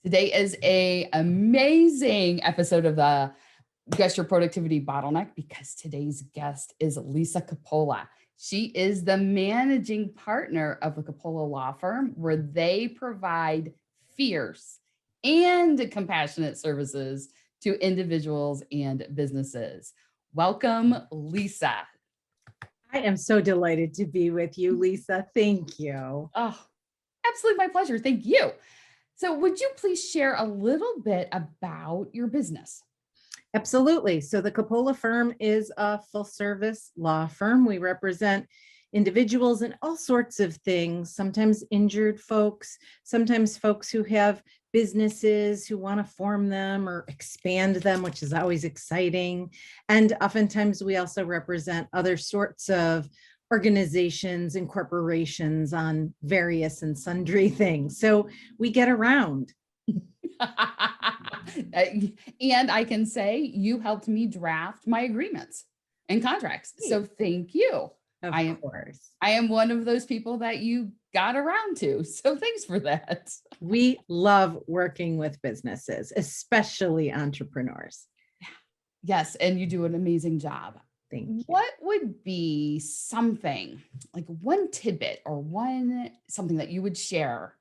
Today is a amazing episode of the Guess Your Productivity Bottleneck because today's guest is Lisa Coppola. She is the managing partner of the Coppola law firm where they provide fierce and compassionate services to individuals and businesses. Welcome, Lisa. I am so delighted to be with you, Lisa. Thank you. Oh, absolutely my pleasure. Thank you. So would you please share a little bit about your business? Absolutely. So the Coppola firm is a full service law firm. We represent individuals in all sorts of things, sometimes injured folks, sometimes folks who have businesses who want to form them or expand them, which is always exciting. And oftentimes we also represent other sorts of organizations and corporations on various and sundry things. So we get around. And I can say you helped me draft my agreements and contracts. So thank you. Of course. I am one of those people that you got around to. So thanks for that. We love working with businesses, especially entrepreneurs. Yes. And you do an amazing job. Thank you. What would be something like one tidbit or something that you would share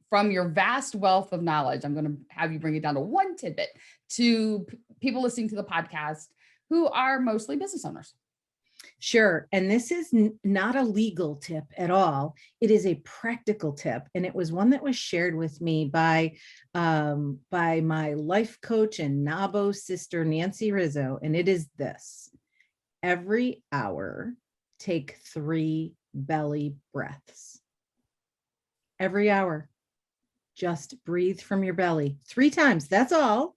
from your vast wealth of knowledge? I'm going to have you bring it down to one tidbit to people listening to the podcast who are mostly business owners. Sure. And this is not a legal tip at all. It is a practical tip. And it was one that was shared with me by my life coach and NABO sister, Nancy Rizzo. And it is this: every hour, take 3 belly breaths. Every hour, just breathe from your belly 3 times. That's all.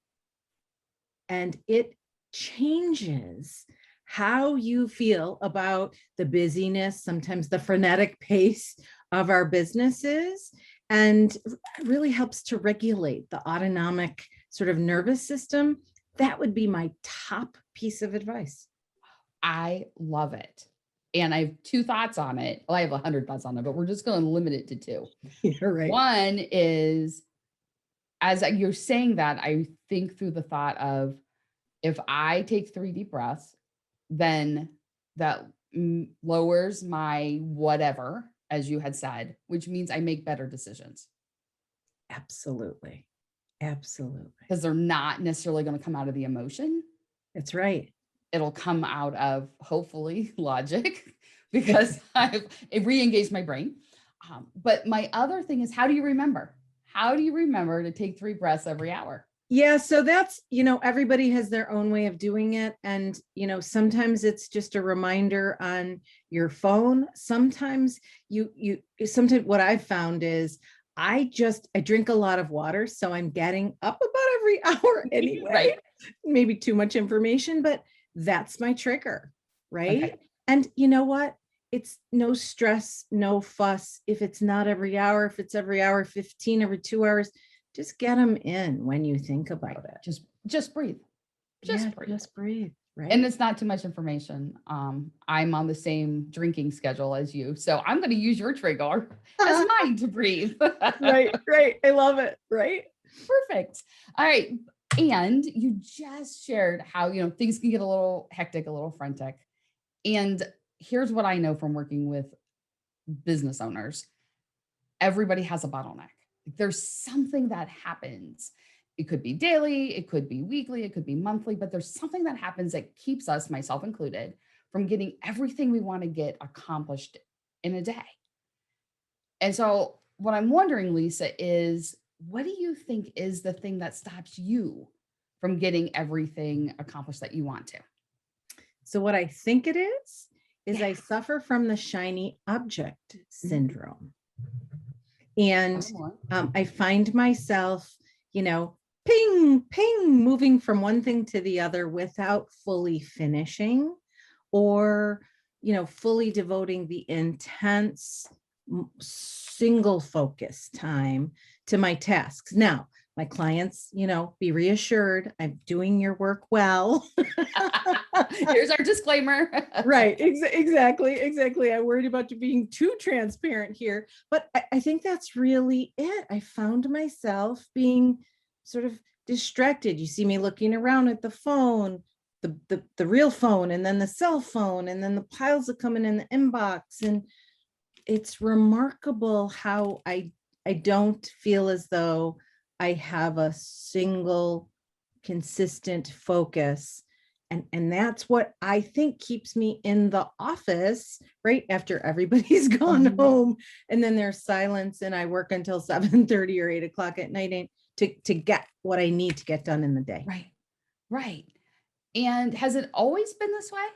And it changes how you feel about the busyness, sometimes the frenetic pace of our businesses, and really helps to regulate the autonomic sort of nervous system. That would be my top piece of advice. I love it. And I have 2 thoughts on it. Well, I have 100 thoughts on it, but we're just going to limit it to 2. You're right. One is, as you're saying that, I think through the thought of, if I take 3 deep breaths, then that lowers my whatever, as you had said, which means I make better decisions. Absolutely. Absolutely. Because they're not necessarily going to come out of the emotion. That's right. It'll come out of, hopefully, logic, because it re-engaged my brain. But my other thing is, how do you remember? How do you remember to take 3 breaths every hour? Yeah, so that's, everybody has their own way of doing it. And, sometimes it's just a reminder on your phone. Sometimes sometimes what I've found is I drink a lot of water. So I'm getting up about every hour anyway. Right. Maybe too much information, but that's my trigger. Right. Okay. And you know what? It's no stress, no fuss. If it's not every hour, if it's every hour, 15, every 2 hours, just get them in when you think about it. Just breathe. Just breathe. Right. And it's not too much information. I'm on the same drinking schedule as you. So I'm going to use your trigger as mine to breathe. Right. I love it. Right. Perfect. All right. And you just shared how, things can get a little hectic, a little frantic. And here's what I know from working with business owners. Everybody has a bottleneck. There's something that happens. It could be daily, it could be weekly, it could be monthly, but there's something that happens that keeps us, myself included, from getting everything we want to get accomplished in a day. And so what I'm wondering, Lisa, is what do you think is the thing that stops you from getting everything accomplished that you want to? So what I think it is I suffer from the shiny object syndrome. And I find myself, ping, ping, moving from one thing to the other without fully finishing or, fully devoting the intense single focus time to my tasks. Now, my clients, be reassured, I'm doing your work well. Here's our disclaimer. Right. Exactly. I worried about you being too transparent here, but I think that's really it. I found myself being sort of distracted. You see me looking around at the phone, the real phone, and then the cell phone, and then the piles that come in the inbox. And it's remarkable how I don't feel as though I have a single consistent focus. And that's what I think keeps me in the office right after everybody's gone home. And then there's silence and I work until 7:30 or 8 o'clock at night to get what I need to get done in the day. Right. Right. And has it always been this way?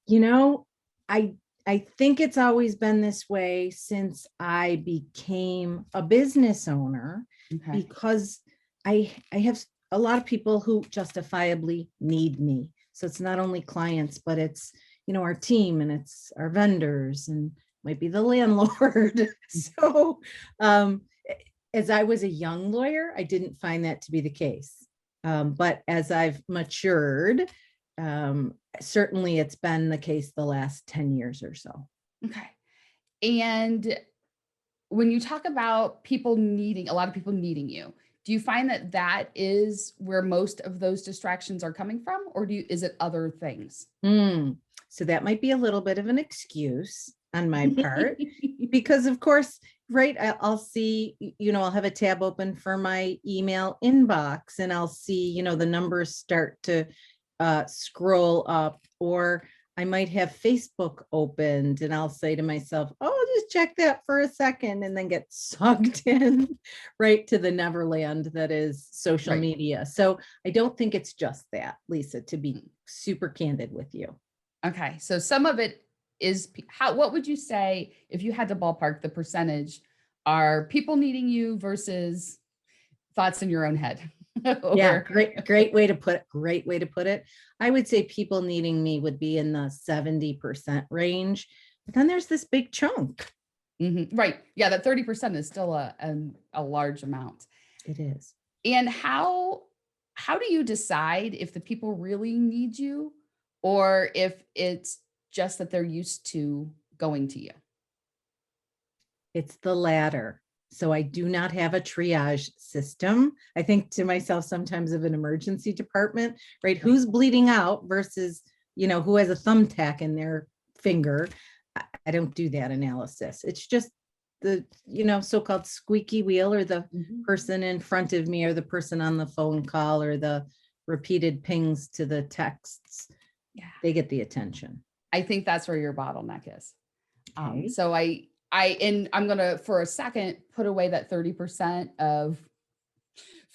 You know, I I think it's always been this way since I became a business owner, Okay. because I have a lot of people who justifiably need me. So it's not only clients, but it's, our team, and it's our vendors, and might be the landlord. So as I was a young lawyer, I didn't find that to be the case. But as I've matured, certainly it's been the case the last 10 years or so. Okay. And when you talk about a lot of people needing you, do you find that that is where most of those distractions are coming from, or is it other things? So that might be a little bit of an excuse on my part, because of course, right, I'll see, I'll have a tab open for my email inbox, and I'll see, the numbers start to scroll up, or I might have Facebook opened and I'll say to myself, oh, I'll just check that for a second, and then get sucked in right to the neverland that is social Right. media. So I don't think it's just that, Lisa, to be super candid with you. Okay. So some of it is what would you say if you had to ballpark the percentage are people needing you versus thoughts in your own head? Yeah, Or great way to put it. Great way to put it. I would say people needing me would be in the 70% range. But then there's this big chunk. Right. Yeah, that 30% is still a large amount. It is. And how do you decide if the people really need you or if it's just that they're used to going to you? It's the latter. So I do not have a triage system. I think to myself sometimes of an emergency department, right? Who's bleeding out versus, who has a thumbtack in their finger. I don't do that analysis. It's just the, so-called squeaky wheel, or the person in front of me, or the person on the phone call, or the repeated pings to the texts. Yeah. They get the attention. I think that's where your bottleneck is. Okay. So I'm going to, for a second, put away that 30% of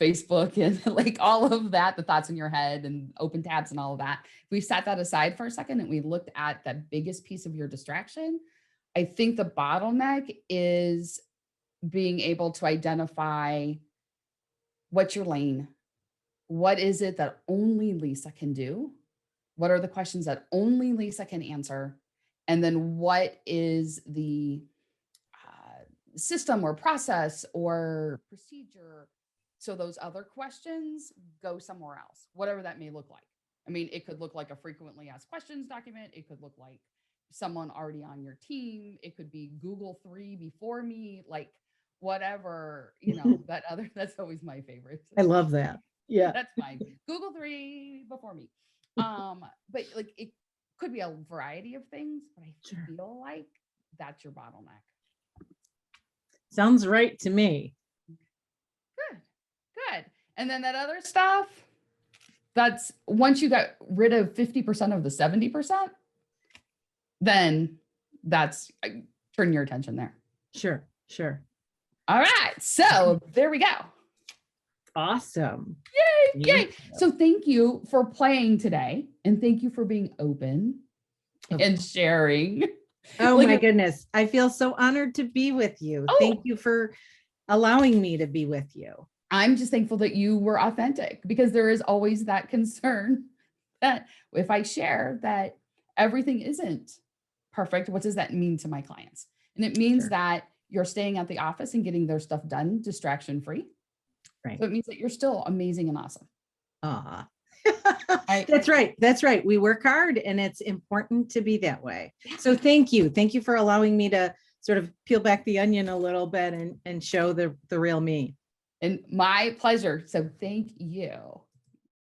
Facebook and like all of that, the thoughts in your head and open tabs and all of that. If we set that aside for a second and we looked at that biggest piece of your distraction, I think the bottleneck is being able to identify what's your lane. What is it that only Lisa can do? What are the questions that only Lisa can answer? And then what is the system or process or procedure, so those other questions go somewhere else, whatever that may look like. I mean, it could look like a frequently asked questions document. It could look like someone already on your team. It could be Google 3 before me, like whatever, that's always my favorite. I love that. Yeah. That's fine. Google 3 before me. But like it could be a variety of things, but I feel like that's your bottleneck. Sounds right to me. Good. And then that other stuff, that's once you got rid of 50% of the 70%, then that's turn your attention there. Sure. All right. So there we go. Awesome. Yay. So thank you for playing today. And thank you for being open and sharing. Oh my goodness. I feel so honored to be with you. Thank you for allowing me to be with you. I'm just thankful that you were authentic, because there is always that concern that if I share that everything isn't perfect, what does that mean to my clients? And it means that you're staying at the office and getting their stuff done distraction free. Right. So it means that you're still amazing and awesome. Ah. I That's right. That's right. We work hard and it's important to be that way. Yeah. So thank you. Thank you for allowing me to sort of peel back the onion a little bit and show the real me. And my pleasure. So thank you.